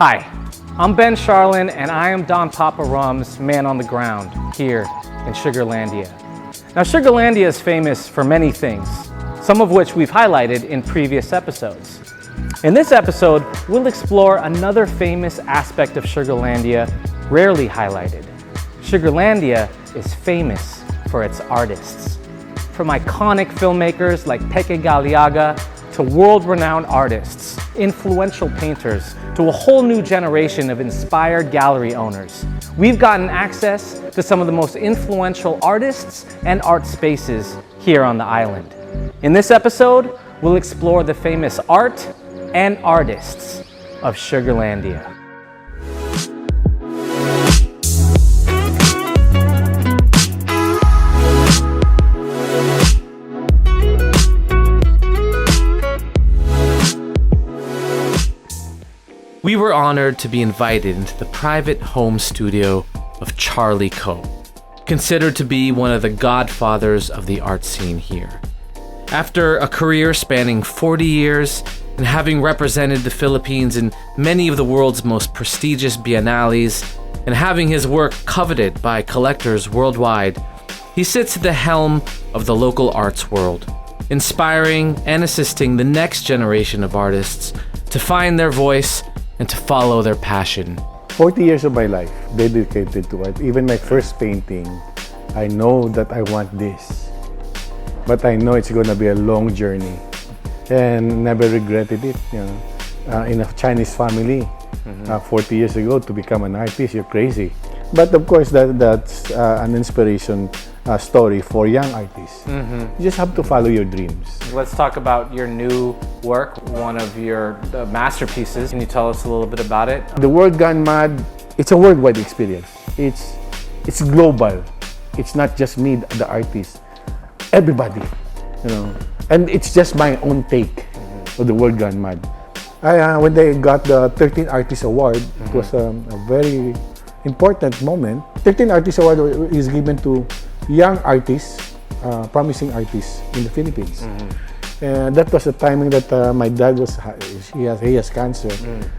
Hi, I'm Ben Scharlin, and I am Don Papa Rum's man on the ground here in Sugarlandia. Now, Sugarlandia is famous for many things, some of which we've highlighted in previous episodes. In this episode, we'll explore another famous aspect of Sugarlandia rarely highlighted. Sugarlandia is famous for its artists. From iconic filmmakers like Peque Gallaga to world-renowned artists, influential painters, to a whole new generation of inspired gallery owners. We've gotten access to some of the most influential artists and art spaces here on the island. In this episode, we'll explore the famous art and artists of Sugarlandia. We were honored to be invited into the private home studio of Charlie Co., considered to be one of the godfathers of the art scene here. After a career spanning 40 years and having represented the Philippines in many of the world's most prestigious biennales and having his work coveted by collectors worldwide, he sits at the helm of the local arts world, inspiring and assisting the next generation of artists to find their voice and to follow their passion. 40 years of my life dedicated to art. Even my first painting, I know that I want this. But I know it's going to be a long journey. And never regretted it. You know, in a Chinese family, 40 years ago, to become an artist, you're crazy. But of course, that's an inspiration story for young artists. You just have to follow your dreams. Let's talk about your new work, one of your masterpieces. Can you tell us a little bit about it? The World Gone Mad, it's a worldwide experience. It's global. It's not just me, the artist. Everybody, you know. And it's just my own take of the World Gone Mad. When they got the 13 Artist Award, it was a very important moment. 13 Artist Award is given to young artists, promising artists in the Philippines. And that was the timing that my dad he has cancer.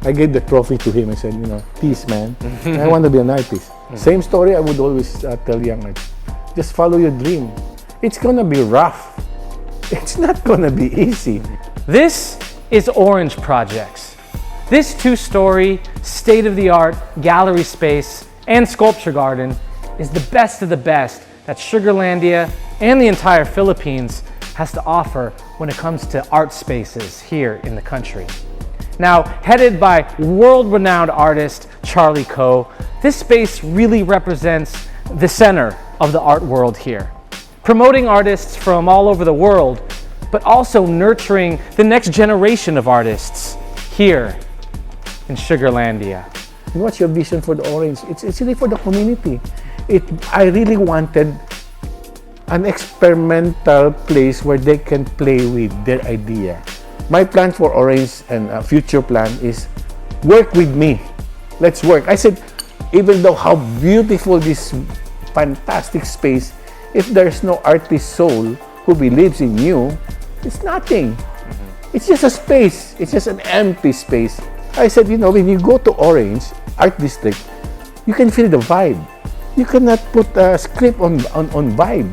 I gave the trophy to him and said, you know, peace, man. I want to be an artist. Same story I would always tell young artists. Just follow your dream. It's gonna be rough. It's not gonna be easy. This is Orange Projects. This two-story, state-of-the-art gallery space and sculpture garden is the best of the best that Sugarlandia and the entire Philippines has to offer when it comes to art spaces here in the country. Now, headed by world-renowned artist Charlie Co., this space really represents the center of the art world here, promoting artists from all over the world, but also nurturing the next generation of artists here in Sugarlandia. What's your vision for the Orange? It's really for the community. I really wanted an experimental place where they can play with their idea. My plan for Orange and a future plan is work with me. Let's work. I said, even though how beautiful this fantastic space, if there's no artist soul who believes in you, it's nothing. It's just a space. It's just an empty space. I said, you know, when you go to Orange Art District, you can feel the vibe. You cannot put a script on vibe.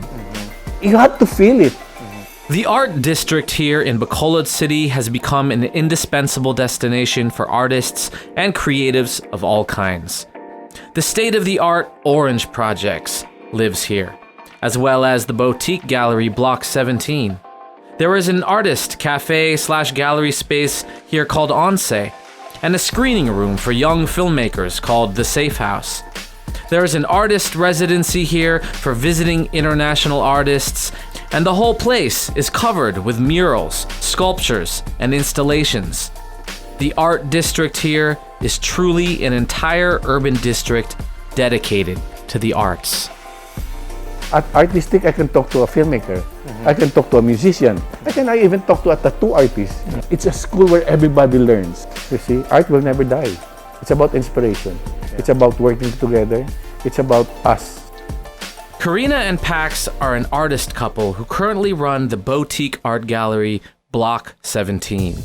You have to feel it. The art district here in Bacolod City has become an indispensable destination for artists and creatives of all kinds. The state-of-the-art Orange Projects lives here, as well as the boutique gallery Block 17. There is an artist cafe/gallery space here called Once, and a screening room for young filmmakers called The Safe House. There is an artist residency here for visiting international artists, and the whole place is covered with murals, sculptures, and installations. The art district here is truly an entire urban district dedicated to the arts. At Art District, I can talk to a filmmaker. I can talk to a musician. I even talk to a tattoo artist. It's a school where everybody learns. You see, art will never die. It's about inspiration. It's about working together. It's about us. Karina and Pakz are an artist couple who currently run the boutique art gallery Block 17.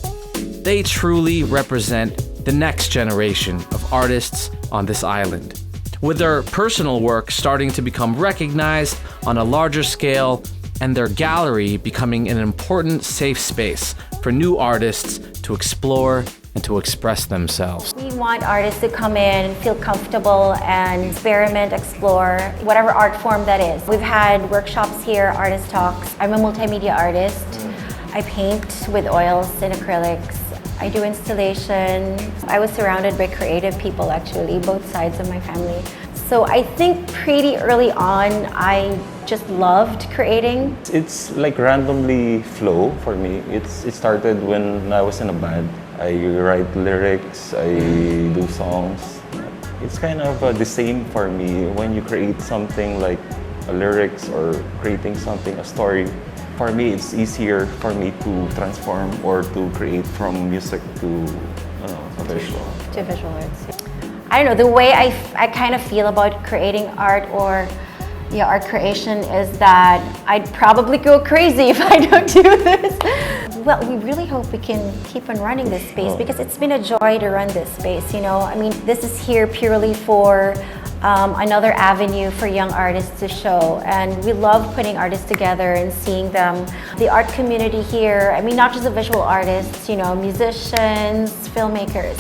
They truly represent the next generation of artists on this island, with their personal work starting to become recognized on a larger scale and their gallery becoming an important safe space for new artists to explore and to express themselves. We want artists to come in and feel comfortable and experiment, explore, whatever art form that is. We've had workshops here, artist talks. I'm a multimedia artist. I paint with oils and acrylics. I do installation. I was surrounded by creative people actually, both sides of my family. So I think pretty early on, I just loved creating. It's like randomly flow for me. It started when I was in a band. I write lyrics, I do songs. It's kind of the same for me when you create something like a lyrics or creating something, a story. For me, it's easier for me to transform or to create from music to a visual. To visual arts. I don't know, the way I kind of feel about creating art or art creation is that I'd probably go crazy if I don't do this. Well, we really hope we can keep on running this space because it's been a joy to run this space, you know. I mean, this is here purely for another avenue for young artists to show, and we love putting artists together and seeing them. The art community here, I mean, not just the visual artists, you know, musicians, filmmakers,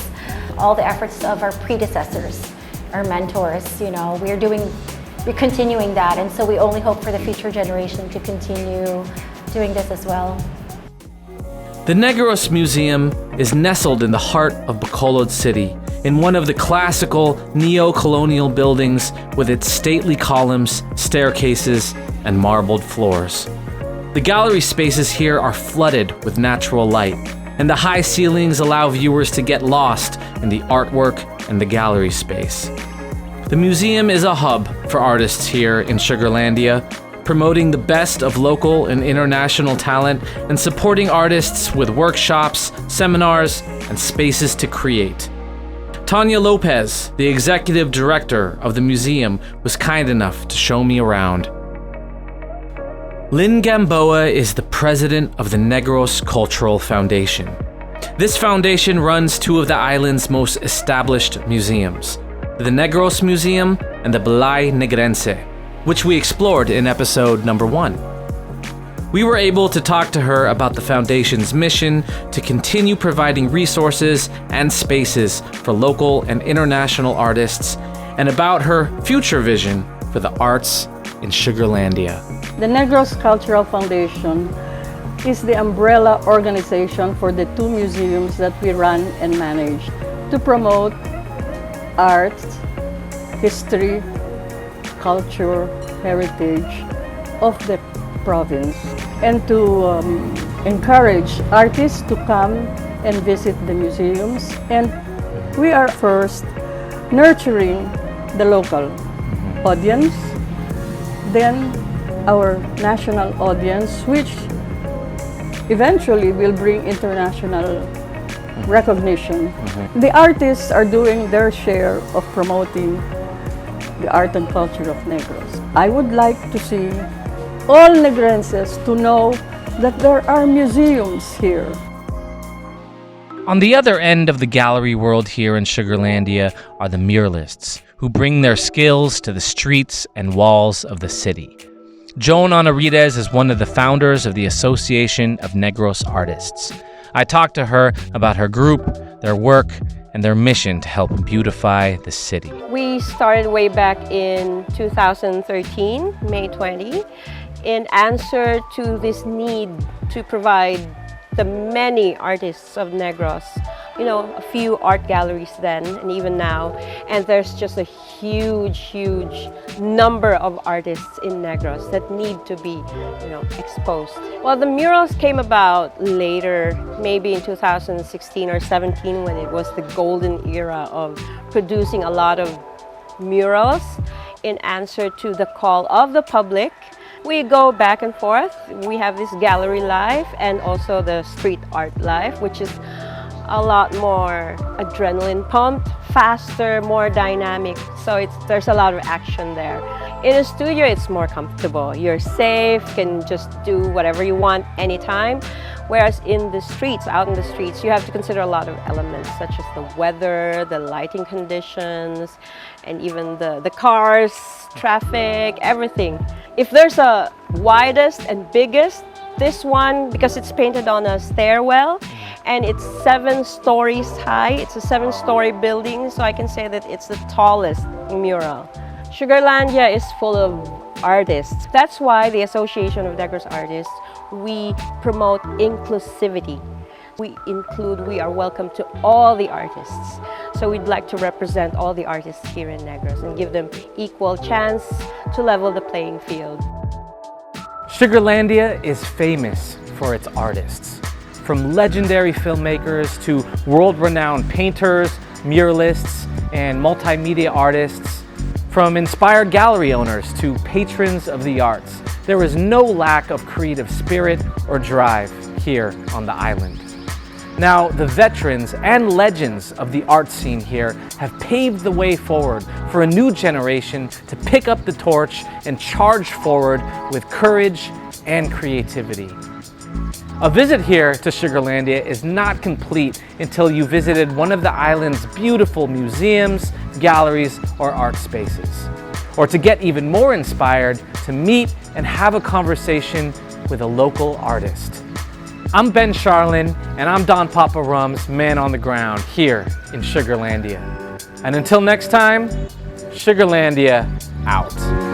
all the efforts of our predecessors, our mentors, you know, we're continuing that, and so we only hope for the future generation to continue doing this as well. The Negros Museum is nestled in the heart of Bacolod City, in one of the classical neo-colonial buildings with its stately columns, staircases, and marbled floors. The gallery spaces here are flooded with natural light, and the high ceilings allow viewers to get lost in the artwork and the gallery space. The museum is a hub for artists here in Sugarlandia, promoting the best of local and international talent and supporting artists with workshops, seminars, and spaces to create. Tanya Lopez, the executive director of the museum, was kind enough to show me around. Lynn Gamboa is the president of the Negros Cultural Foundation. This foundation runs two of the island's most established museums, the Negros Museum and the Balay Negrense, which we explored in episode number 1. We were able to talk to her about the Foundation's mission to continue providing resources and spaces for local and international artists, and about her future vision for the arts in Sugarlandia. The Negros Cultural Foundation is the umbrella organization for the two museums that we run and manage to promote art, history, culture, heritage of the province, and to encourage artists to come and visit the museums. And we are first nurturing the local audience, then our national audience, which eventually will bring international recognition. The artists are doing their share of promoting the art and culture of Negros. I would like to see all Negrenses to know that there are museums here. On the other end of the gallery world here in Sugarlandia are the muralists, who bring their skills to the streets and walls of the city. Joan Honorides is one of the founders of the Association of Negros Artists. I talked to her about her group, their work, and their mission to help beautify the city. We started way back in 2013, May 20, in answer to this need to provide the many artists of Negros, you know, a few art galleries then and even now, and there's just a huge number of artists in Negros that need to be, you know, exposed. Well, the murals came about later, maybe in 2016 or 17, when it was the golden era of producing a lot of murals in answer to the call of the public. We go back and forth. We have this gallery life and also the street art life, which is a lot more adrenaline pumped, faster, more dynamic. So there's a lot of action there. In a studio, it's more comfortable. You're safe, can just do whatever you want anytime. Whereas in the streets, out in the streets, you have to consider a lot of elements such as the weather, the lighting conditions, and even the cars, traffic, everything. If there's a widest and biggest, this one, because it's painted on a stairwell and it's 7 stories high, it's a 7-story building, so I can say that it's the tallest mural. Sugarlandia is full of artists. That's why the Association of Negros Artists, we promote inclusivity. We are welcome to all the artists. So we'd like to represent all the artists here in Negros and give them equal chance to level the playing field. Sugarlandia is famous for its artists. From legendary filmmakers to world-renowned painters, muralists, and multimedia artists, from inspired gallery owners to patrons of the arts, there is no lack of creative spirit or drive here on the island. Now, the veterans and legends of the art scene here have paved the way forward for a new generation to pick up the torch and charge forward with courage and creativity. A visit here to Sugarlandia is not complete until you visited one of the island's beautiful museums, galleries, or art spaces. Or to get even more inspired, to meet and have a conversation with a local artist. I'm Ben Scharlin, and I'm Don Papa Rum's man on the ground here in Sugarlandia. And until next time, Sugarlandia out.